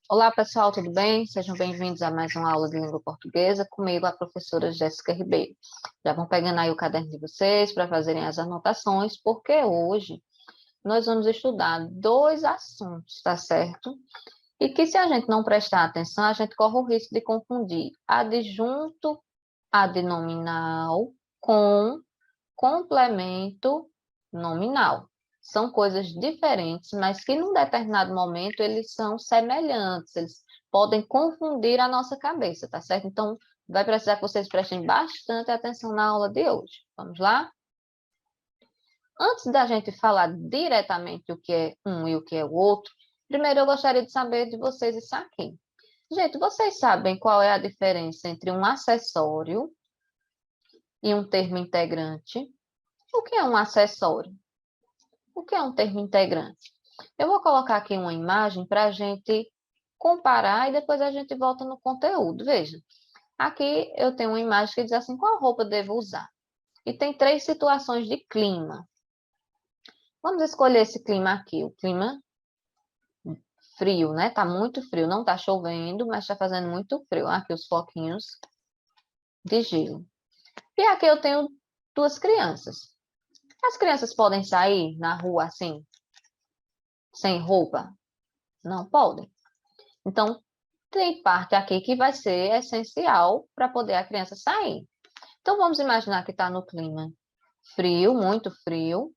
Olá, pessoal, tudo bem? Sejam bem-vindos a mais uma aula de língua portuguesa comigo, a professora Jéssica Ribeiro. Já vão pegando aí o caderno de vocês para fazerem as anotações, porque hoje nós vamos estudar dois assuntos, tá certo? E que se a gente não prestar atenção, a gente corre o risco de confundir adjunto adnominal com complemento nominal. São coisas diferentes, mas que num determinado momento eles são semelhantes, eles podem confundir a nossa cabeça, tá certo? Então, vai precisar que vocês prestem bastante atenção na aula de hoje. Vamos lá? Antes da gente falar diretamente o que é um e o que é o outro, primeiro eu gostaria de saber de vocês isso aqui. Gente, vocês sabem qual é a diferença entre um acessório e um termo integrante? O que é um acessório? O que é um termo integrante? Eu vou colocar aqui uma imagem para a gente comparar e depois a gente volta no conteúdo. Veja, aqui eu tenho uma imagem que diz assim, qual roupa devo usar? E tem três situações de clima. Vamos escolher esse clima aqui, o clima frio, né? Tá muito frio, não tá chovendo, mas está fazendo muito frio. Aqui os floquinhos de gelo. E aqui eu tenho duas crianças. As crianças podem sair na rua assim, sem roupa? Não podem. Então, tem parte aqui que vai ser essencial para poder a criança sair. Então, vamos imaginar que está no clima frio, muito frio.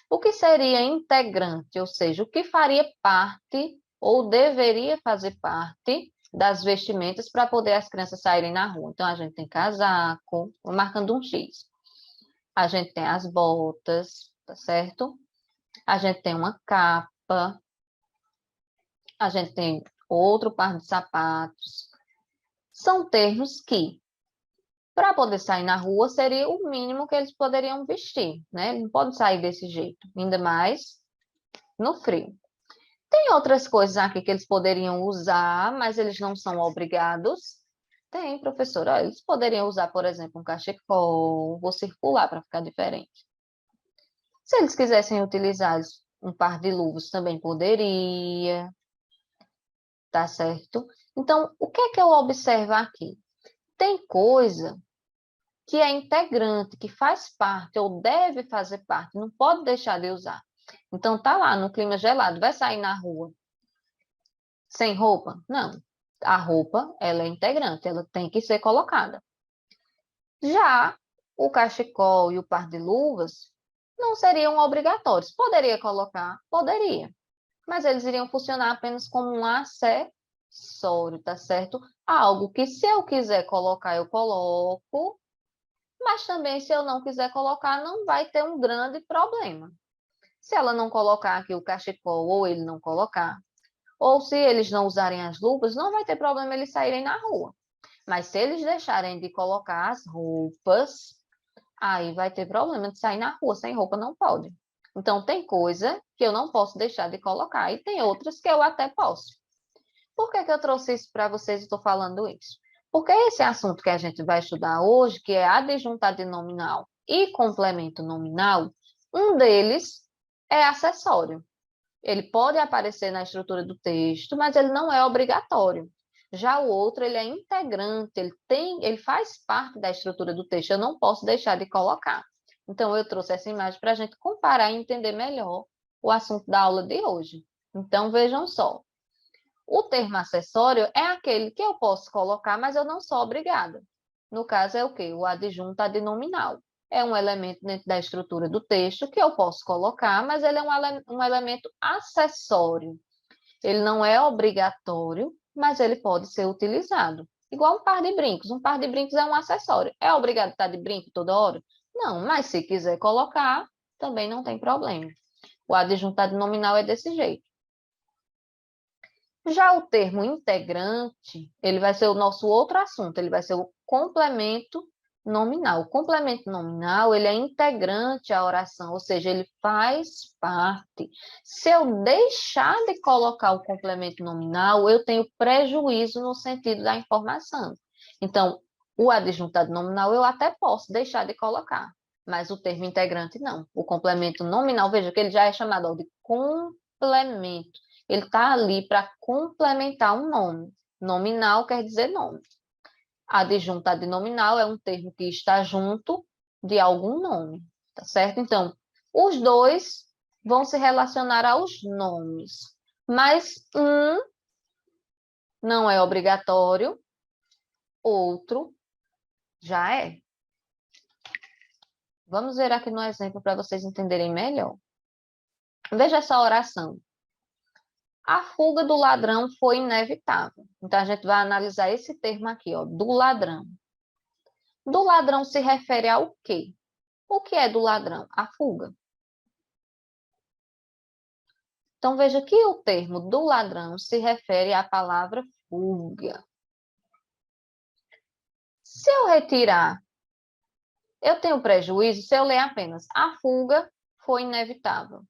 O que seria integrante, ou seja, o que faria parte ou deveria fazer parte das vestimentas para poder as crianças saírem na rua. Então, a gente tem casaco, vou marcando um X. A gente tem as botas, tá certo? A gente tem uma capa. A gente tem outro par de sapatos. São termos que, para poder sair na rua, seria o mínimo que eles poderiam vestir, né? Não pode sair desse jeito, ainda mais no frio. Tem outras coisas aqui que eles poderiam usar, mas eles não são obrigados. Tem, professora, eles poderiam usar, por exemplo, um cachecol, vou circular para ficar diferente. Se eles quisessem utilizar um par de luvas, também poderia, tá certo? Então, o que é que eu observo aqui? Tem coisa que é integrante, que faz parte ou deve fazer parte, não pode deixar de usar. Então, tá lá no clima gelado, vai sair na rua sem roupa? Não. A roupa, ela é integrante, ela tem que ser colocada. Já o cachecol e o par de luvas não seriam obrigatórios. Poderia colocar? Poderia. Mas eles iriam funcionar apenas como um acessório, tá certo? Algo que se eu quiser colocar, eu coloco, mas também, se eu não quiser colocar, não vai ter um grande problema. Se ela não colocar aqui o cachecol, ou ele não colocar, ou se eles não usarem as luvas, não vai ter problema eles saírem na rua. Mas se eles deixarem de colocar as roupas, aí vai ter problema de sair na rua. Sem roupa não pode. Então, tem coisa que eu não posso deixar de colocar, e tem outras que eu até posso. Por que que eu trouxe isso para vocês e estou falando isso? Porque esse assunto que a gente vai estudar hoje, que é adjuntado nominal e complemento nominal, um deles é acessório. Ele pode aparecer na estrutura do texto, mas ele não é obrigatório. Já o outro, ele é integrante, ele faz parte da estrutura do texto, eu não posso deixar de colocar. Então, eu trouxe essa imagem para a gente comparar e entender melhor o assunto da aula de hoje. Então, vejam só. O termo acessório é aquele que eu posso colocar, mas eu não sou obrigada. No caso, é o quê? O adjunto adnominal. É um elemento dentro da estrutura do texto que eu posso colocar, mas ele é um elemento acessório. Ele não é obrigatório, mas ele pode ser utilizado. Igual um par de brincos. Um par de brincos é um acessório. É obrigado estar de brinco toda hora? Não, mas se quiser colocar, também não tem problema. O adjunto adnominal é desse jeito. Já o termo integrante, ele vai ser o nosso outro assunto, ele vai ser o complemento nominal. O complemento nominal, ele é integrante à oração, ou seja, ele faz parte. Se eu deixar de colocar o complemento nominal, eu tenho prejuízo no sentido da informação. Então, o adjuntado nominal eu até posso deixar de colocar, mas o termo integrante não. O complemento nominal, veja que ele já é chamado de complemento. Ele está ali para complementar um nome. Nominal quer dizer nome. Adjunto adnominal é um termo que está junto de algum nome, tá certo? Então, os dois vão se relacionar aos nomes, mas um não é obrigatório, outro já é. Vamos ver aqui no exemplo para vocês entenderem melhor. Veja essa oração. A fuga do ladrão foi inevitável. Então, a gente vai analisar esse termo aqui, ó, do ladrão. Do ladrão se refere ao quê? O que é do ladrão? A fuga. Então, veja que o termo do ladrão se refere à palavra fuga. Se eu retirar, eu tenho prejuízo se eu ler apenas a fuga foi inevitável.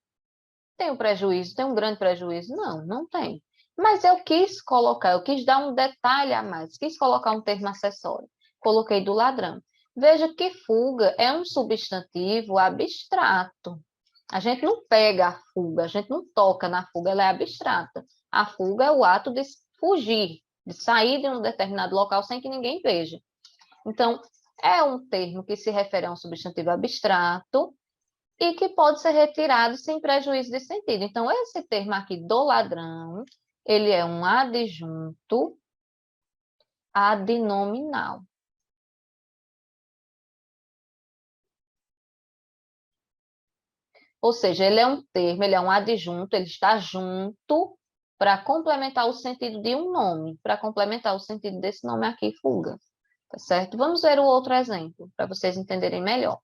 Tenho prejuízo? Tenho um grande prejuízo? Não, não tem. Mas eu quis colocar, eu quis dar um detalhe a mais, quis colocar um termo acessório. Coloquei do ladrão. Veja que fuga é um substantivo abstrato. A gente não pega a fuga, a gente não toca na fuga, ela é abstrata. A fuga é o ato de fugir, de sair de um determinado local sem que ninguém veja. Então, é um termo que se refere a um substantivo abstrato e que pode ser retirado sem prejuízo de sentido. Então, esse termo aqui do ladrão, ele é um adjunto adnominal. Ou seja, ele é um termo, ele é um adjunto, ele está junto para complementar o sentido de um nome, para complementar o sentido desse nome aqui, fuga. Tá certo? Vamos ver o outro exemplo, para vocês entenderem melhor.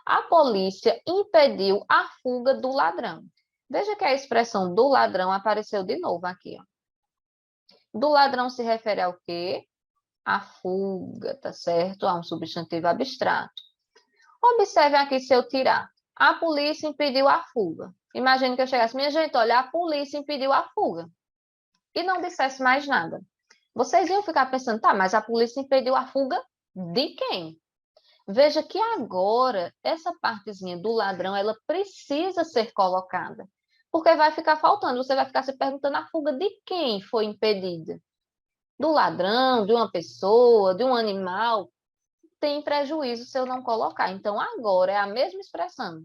A polícia impediu a fuga do ladrão. Veja que a expressão do ladrão apareceu de novo aqui, ó. Do ladrão se refere ao quê? A fuga, tá certo? A um substantivo abstrato. Observe aqui se eu tirar. A polícia impediu a fuga. Imagine que eu chegasse, minha gente, olha, a polícia impediu a fuga. E não dissesse mais nada. Vocês iam ficar pensando, tá, mas a polícia impediu a fuga de quem? Veja que agora, essa partezinha do ladrão, ela precisa ser colocada. Porque vai ficar faltando, você vai ficar se perguntando a fuga de quem foi impedida. Do ladrão, de uma pessoa, de um animal, tem prejuízo se eu não colocar. Então, agora é a mesma expressão,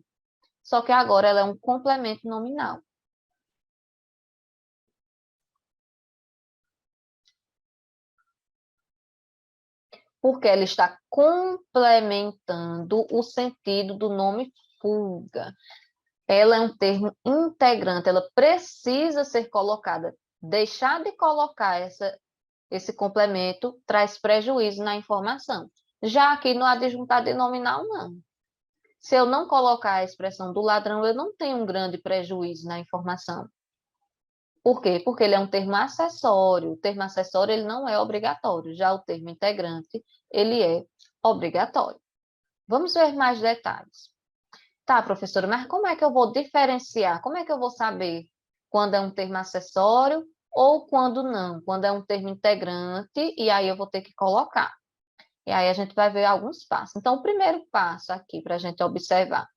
só que agora ela é um complemento nominal. Porque ela está complementando o sentido do nome fuga. Ela é um termo integrante, ela precisa ser colocada. Deixar de colocar esse complemento traz prejuízo na informação. Já aqui no adjuntado nominal, não. Se eu não colocar a expressão do ladrão, eu não tenho um grande prejuízo na informação. Por quê? Porque ele é um termo acessório. O termo acessório ele não é obrigatório. Já o termo integrante, ele é obrigatório. Vamos ver mais detalhes. Tá, professora, mas como é que eu vou diferenciar? Como é que eu vou saber quando é um termo acessório ou quando não? Quando é um termo integrante, e aí eu vou ter que colocar. E aí a gente vai ver alguns passos. Então, o primeiro passo aqui para a gente observar.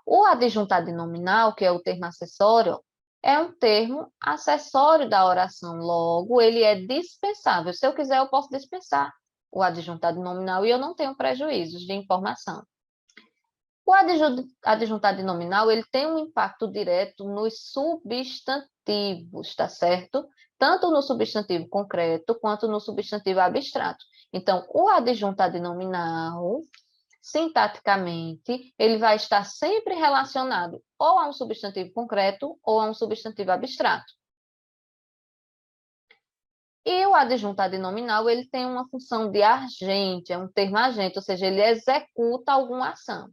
O adjuntado nominal, que é o termo acessório, é um termo acessório da oração. Logo, ele é dispensável. Se eu quiser, eu posso dispensar o adjuntado nominal e eu não tenho prejuízos de informação. O adjuntado nominal, ele tem um impacto direto nos substantivos, tá certo? Tanto no substantivo concreto quanto no substantivo abstrato. Então, o adjuntado nominal, sintaticamente, ele vai estar sempre relacionado ou a um substantivo concreto ou a um substantivo abstrato. E o adjuntado nominal, ele tem uma função de agente, é um termo agente, ou seja, ele executa alguma ação.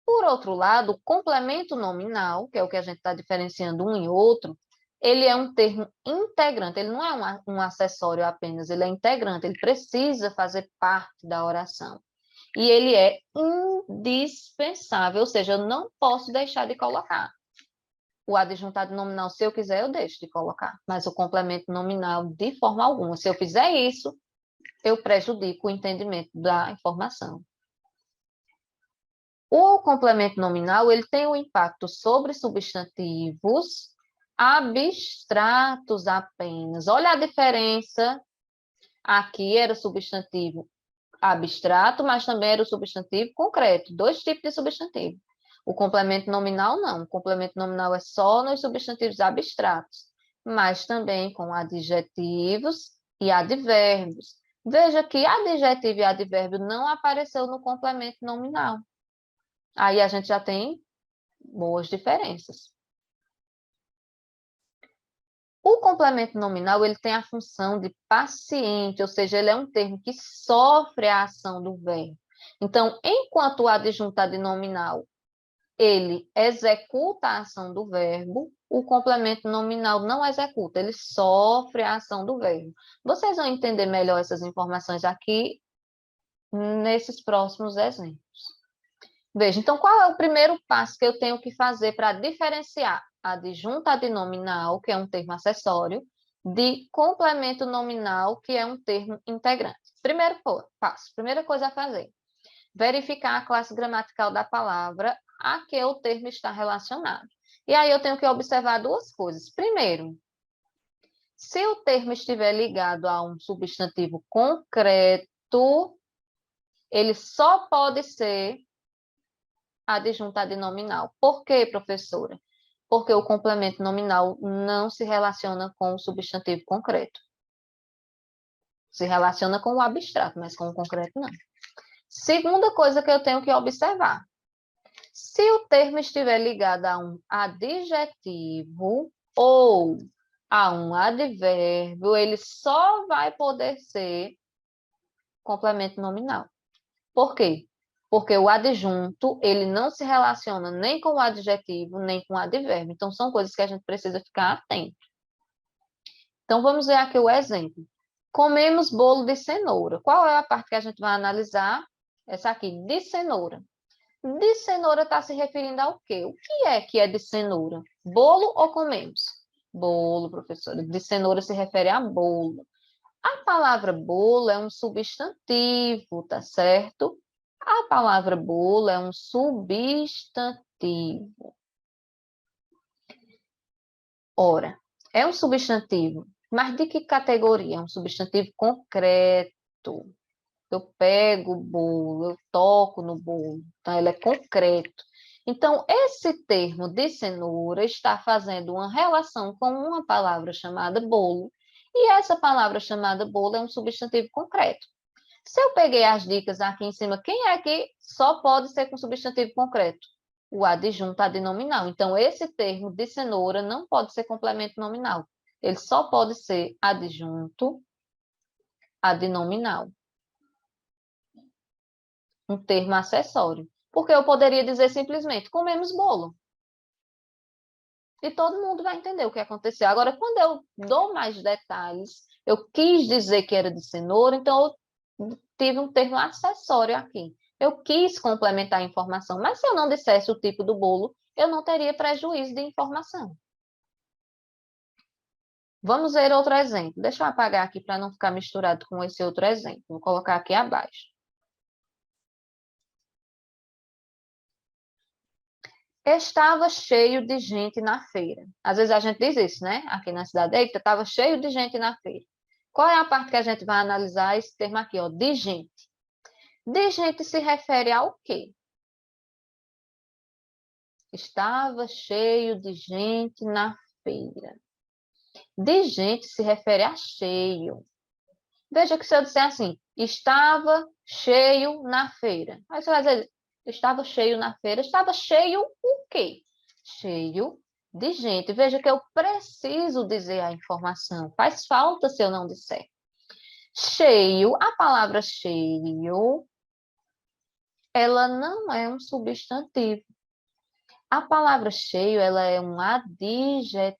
Por outro lado, o complemento nominal, que é o que a gente está diferenciando um e outro, ele é um termo integrante, ele não é um acessório apenas, ele é integrante, ele precisa fazer parte da oração. E ele é indispensável, ou seja, eu não posso deixar de colocar. O adjuntado nominal, se eu quiser, eu deixo de colocar, mas o complemento nominal, de forma alguma. Se eu fizer isso, eu prejudico o entendimento da informação. O complemento nominal ele tem um impacto sobre substantivos abstratos apenas. Olha a diferença. Aqui era o substantivo abstrato, mas também era o substantivo concreto. Dois tipos de substantivo. O complemento nominal, não. O complemento nominal é só nos substantivos abstratos, mas também com adjetivos e advérbios. Veja que adjetivo e advérbio não apareceu no complemento nominal. Aí a gente já tem boas diferenças. O complemento nominal, ele tem a função de paciente, ou seja, ele é um termo que sofre a ação do verbo. Então, enquanto o adjunto adnominal, ele executa a ação do verbo, o complemento nominal não executa, ele sofre a ação do verbo. Vocês vão entender melhor essas informações aqui nesses próximos exemplos. Veja, então, qual é o primeiro passo que eu tenho que fazer para diferenciar adjunto adnominal, que é um termo acessório, de complemento nominal, que é um termo integrante? Primeiro passo, primeira coisa a fazer, verificar a classe gramatical da palavra a que o termo está relacionado. E aí eu tenho que observar duas coisas. Primeiro, se o termo estiver ligado a um substantivo concreto, ele só pode ser adjunto adnominal. Por quê, professora? Porque o complemento nominal não se relaciona com o substantivo concreto. Se relaciona com o abstrato, mas com o concreto não. Segunda coisa que eu tenho que observar. Se o termo estiver ligado a um adjetivo ou a um advérbio, ele só vai poder ser complemento nominal. Por quê? Porque o adjunto, ele não se relaciona nem com o adjetivo, nem com o advérbio. Então, são coisas que a gente precisa ficar atento. Então, vamos ver aqui o exemplo. Comemos bolo de cenoura. Qual é a parte que a gente vai analisar? Essa aqui, de cenoura. De cenoura está se referindo ao quê? O que é de cenoura? Bolo ou comemos? Bolo, professora. De cenoura se refere a bolo. A palavra bolo é um substantivo, tá certo? A palavra bolo é um substantivo. Ora, é um substantivo, mas de que categoria? É um substantivo concreto. Eu pego o bolo, eu toco no bolo, então ele é concreto. Então, esse termo de cenoura está fazendo uma relação com uma palavra chamada bolo, e essa palavra chamada bolo é um substantivo concreto. Se eu peguei as dicas aqui em cima, quem é que só pode ser com substantivo concreto? O adjunto adnominal. Então, esse termo de cenoura não pode ser complemento nominal. Ele só pode ser adjunto adnominal. Um termo acessório. Porque eu poderia dizer simplesmente, comemos bolo. E todo mundo vai entender o que aconteceu. Agora, quando eu dou mais detalhes, eu quis dizer que era de cenoura, então eu tive um termo acessório aqui. Eu quis complementar a informação, mas se eu não dissesse o tipo do bolo, eu não teria prejuízo de informação. Vamos ver outro exemplo. Deixa eu apagar aqui para não ficar misturado com esse outro exemplo. Vou colocar aqui abaixo. Estava cheio de gente na feira. Às vezes a gente diz isso, né? Aqui na cidade, eita, estava cheio de gente na feira. Qual é a parte que a gente vai analisar esse termo aqui, ó, de gente? De gente se refere ao quê? Estava cheio de gente na feira. De gente se refere a cheio. Veja que se eu disser assim, estava cheio na feira. Aí você vai dizer, estava cheio na feira. Estava cheio o quê? Cheio de gente. Veja que eu preciso dizer a informação. Faz falta se eu não disser. Cheio, a palavra cheio, ela não é um substantivo. A palavra cheio, ela é um adjetivo,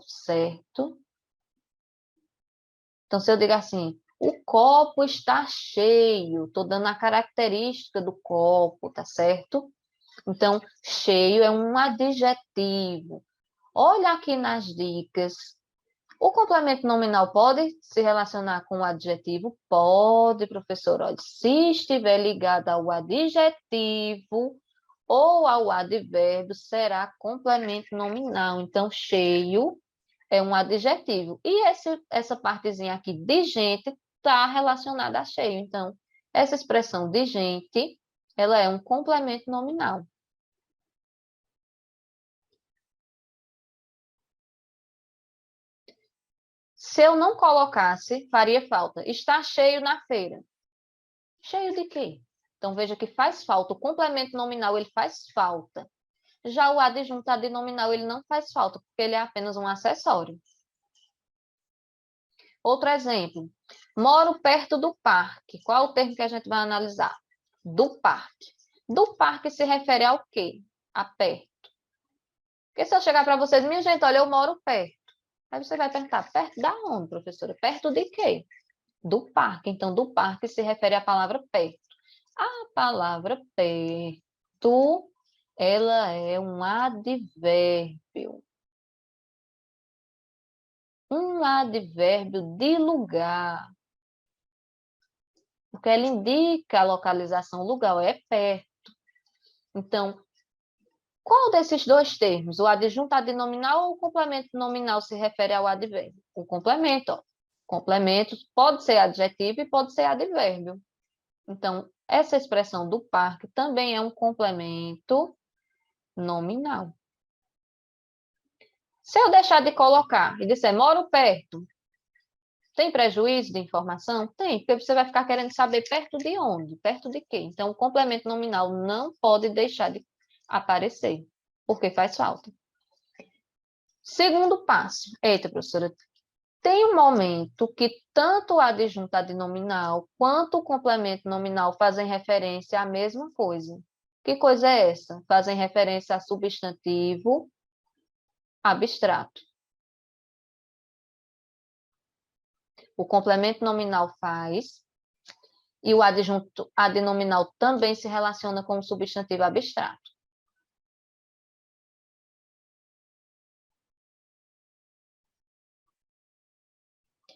certo? Então, se eu digo assim, o copo está cheio, estou dando a característica do copo, tá certo? Então, cheio é um adjetivo. Olha aqui nas dicas. O complemento nominal pode se relacionar com o adjetivo? Pode, professor. Olha, se estiver ligado ao adjetivo, ou ao advérbio será complemento nominal. Então, cheio é um adjetivo. E essa partezinha aqui de gente está relacionada a cheio. Então, essa expressão de gente, ela é um complemento nominal. Se eu não colocasse, faria falta. Está cheio na feira. Cheio de quê? Então, veja que faz falta. O complemento nominal, ele faz falta. Já o adjunto adnominal, ele não faz falta, porque ele é apenas um acessório. Outro exemplo. Moro perto do parque. Qual é o termo que a gente vai analisar? Do parque. Do parque se refere ao quê? A perto. Porque se eu chegar para vocês, minha gente, olha, eu moro perto. Aí você vai perguntar, perto da onde, professora? Perto de quê? Do parque. Então, do parque se refere à palavra perto. A palavra perto, ela é um advérbio. Um advérbio de lugar. Porque ela indica a localização, o lugar é perto. Então, qual desses dois termos, o adjunto adnominal ou o complemento nominal, se refere ao advérbio? O complemento, ó. Complemento pode ser adjetivo e pode ser advérbio. Então, essa expressão do parque também é um complemento nominal. Se eu deixar de colocar e disser moro perto, tem prejuízo de informação? Tem, porque você vai ficar querendo saber perto de onde, perto de quê. Então, o complemento nominal não pode deixar de aparecer, porque faz falta. Segundo passo. Eita, professora, tem um momento que tanto o adjunto adnominal quanto o complemento nominal fazem referência à mesma coisa. Que coisa é essa? Fazem referência a substantivo abstrato. O complemento nominal faz, e o adjunto adnominal também se relaciona com o substantivo abstrato.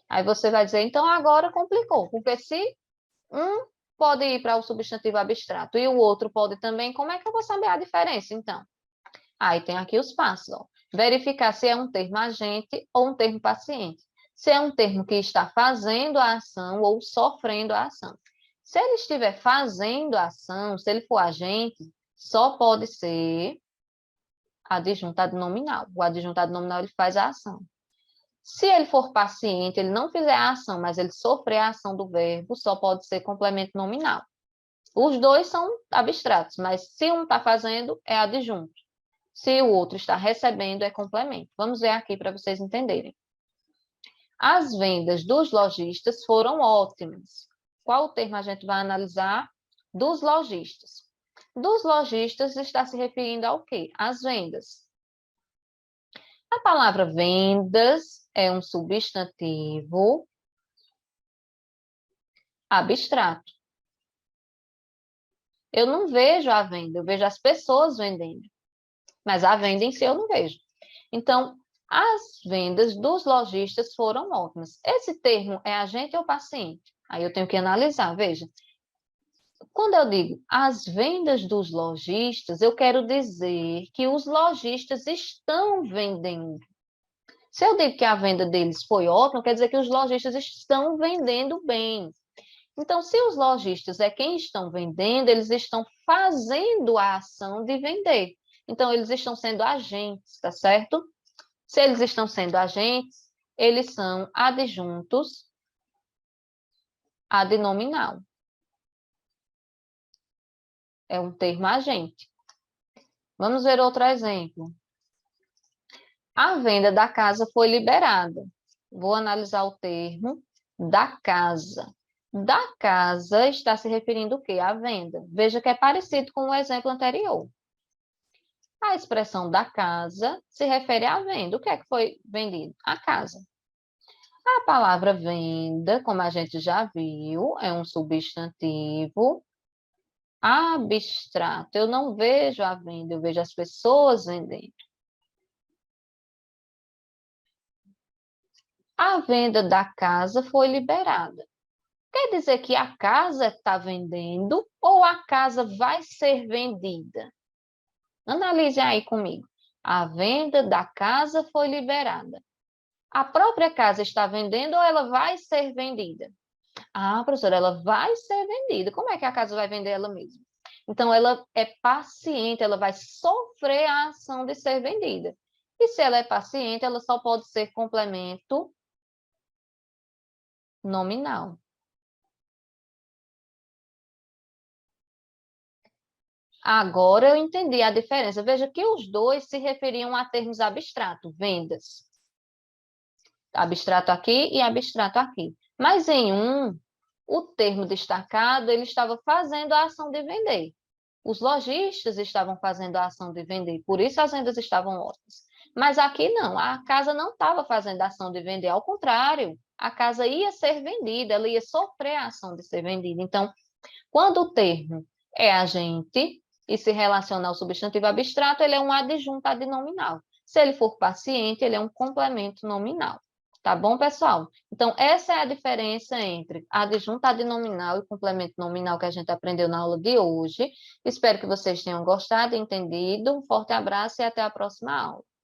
Aí você vai dizer, então agora complicou, porque se um pode ir para o substantivo abstrato e o outro pode também, como é que eu vou saber a diferença, então? Aí tem aqui os passos, ó. Verificar se é um termo agente ou um termo paciente. Se é um termo que está fazendo a ação ou sofrendo a ação. Se ele estiver fazendo a ação, se ele for agente, só pode ser adjunto adnominal. O adjunto adnominal ele faz a ação. Se ele for paciente, ele não fizer a ação, mas ele sofrer a ação do verbo, só pode ser complemento nominal. Os dois são abstratos, mas se um está fazendo, é adjunto. Se o outro está recebendo, é complemento. Vamos ver aqui para vocês entenderem. As vendas dos lojistas foram ótimas. Qual o termo a gente vai analisar? Dos lojistas. Dos lojistas está se referindo ao quê? Às vendas. A palavra vendas é um substantivo abstrato. Eu não vejo a venda, eu vejo as pessoas vendendo. Mas a venda em si eu não vejo. Então, as vendas dos lojistas foram ótimas. Esse termo é agente ou paciente? Aí eu tenho que analisar, veja. Quando eu digo as vendas dos lojistas, eu quero dizer que os lojistas estão vendendo. Se eu digo que a venda deles foi ótima, quer dizer que os lojistas estão vendendo bem. Então, se os lojistas é quem estão vendendo, eles estão fazendo a ação de vender. Então, eles estão sendo agentes, tá certo? Se eles estão sendo agentes, eles são adjuntos adnominal. É um termo agente. Vamos ver outro exemplo. A venda da casa foi liberada. Vou analisar o termo da casa. Da casa está se referindo o quê? À venda. Veja que é parecido com o exemplo anterior. A expressão da casa se refere à venda. O que é que foi vendido? A casa. A palavra venda, como a gente já viu, é um substantivo abstrato. Eu não vejo a venda, eu vejo as pessoas vendendo. A venda da casa foi liberada. Quer dizer que a casa está vendendo ou a casa vai ser vendida? Analise aí comigo. A venda da casa foi liberada. A própria casa está vendendo ou ela vai ser vendida? Ah, professora, ela vai ser vendida. Como é que a casa vai vender ela mesma? Então, ela é paciente, ela vai sofrer a ação de ser vendida. E se ela é paciente, ela só pode ser complemento nominal. Agora eu entendi a diferença. Veja que os dois se referiam a termos abstratos, vendas. Abstrato aqui e abstrato aqui. Mas em um, o termo destacado, ele estava fazendo a ação de vender. Os lojistas estavam fazendo a ação de vender, por isso as vendas estavam ótimas. Mas aqui não, a casa não estava fazendo a ação de vender, ao contrário, a casa ia ser vendida, ela ia sofrer a ação de ser vendida. Então, quando o termo é agente e se relaciona ao substantivo abstrato, ele é um adjunto adnominal. Se ele for paciente, ele é um complemento nominal. Tá bom, pessoal? Então, essa é a diferença entre adjunto adnominal e complemento nominal que a gente aprendeu na aula de hoje. Espero que vocês tenham gostado e entendido. Um forte abraço e até a próxima aula.